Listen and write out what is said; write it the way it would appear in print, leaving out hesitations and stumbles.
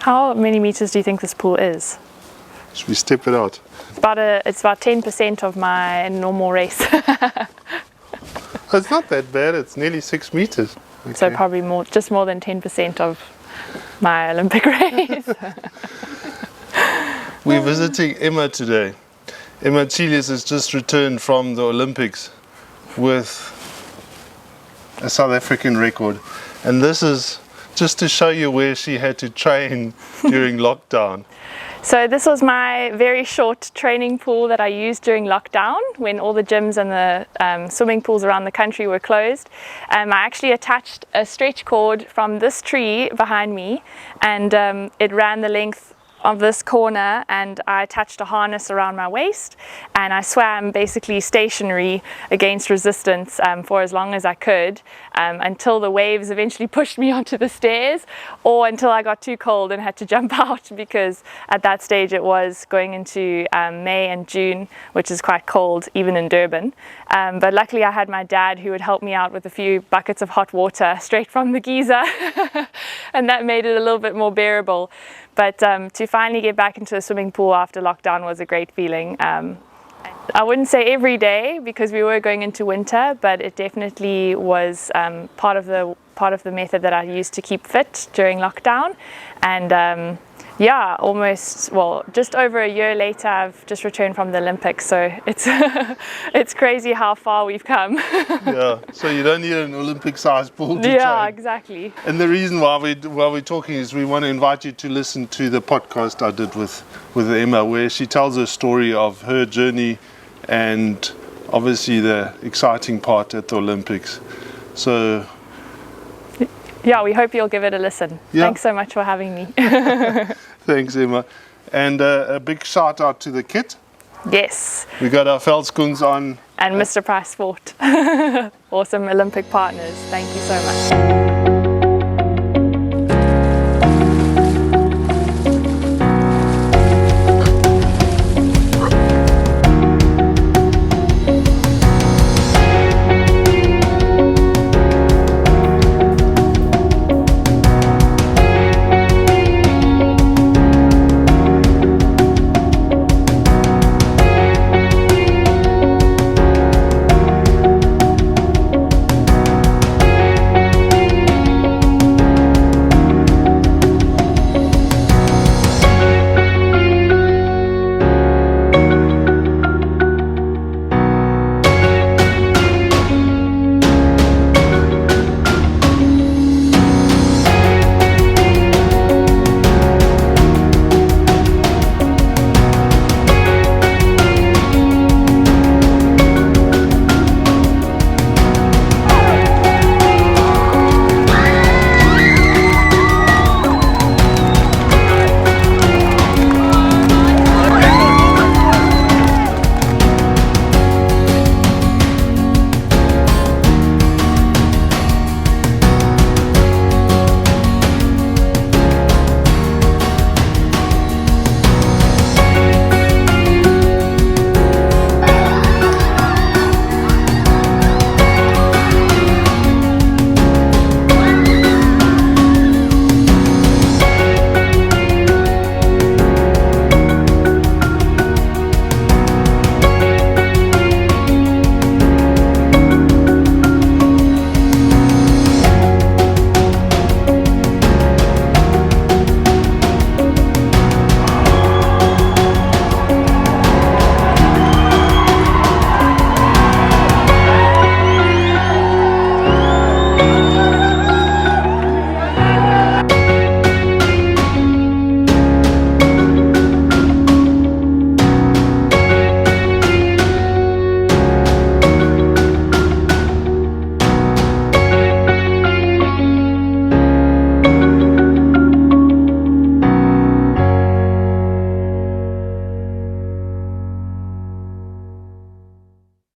How many meters do you think this pool is? Should we step it out? It's about 10% of my normal race. It's not that bad, it's nearly 6 meters. Okay. So probably just more than 10% of my Olympic race. We're visiting Emma today. Emma Chelius has just returned from the Olympics with a South African record. And this is just to show you where she had to train during lockdown. So this was my very short training pool that I used during lockdown when all the gyms and the swimming pools around the country were closed. I actually attached a stretch cord from this tree behind me, and it ran the length of this corner, and I attached a harness around my waist, and I swam basically stationary against resistance for as long as I could until the waves eventually pushed me onto the stairs, or until I got too cold and had to jump out, because at that stage it was going into May and June, which is quite cold even in Durban. But luckily I had my dad who would help me out with a few buckets of hot water straight from the geyser and that made it a little bit more bearable. But to finally get back into the swimming pool after lockdown was a great feeling. I wouldn't say every day because we were going into winter, but it definitely was part of the method that I used to keep fit during lockdown. And yeah, just over a year later, I've just returned from the Olympics, so it's crazy how far we've come. Yeah, so you don't need an Olympic-sized pool to Yeah, train. exactly. And the reason why we're talking is we want to invite you to listen to the podcast I did with Emma, where she tells a story of her journey and obviously the exciting part at the Olympics. So yeah, we hope you'll give it a listen. Yeah. Thanks so much for having me. Thanks, Emma. And a big shout out to the kit. Yes. We got our veldskoens on. And Mr. Price Sport. Awesome Olympic partners. Thank you so much.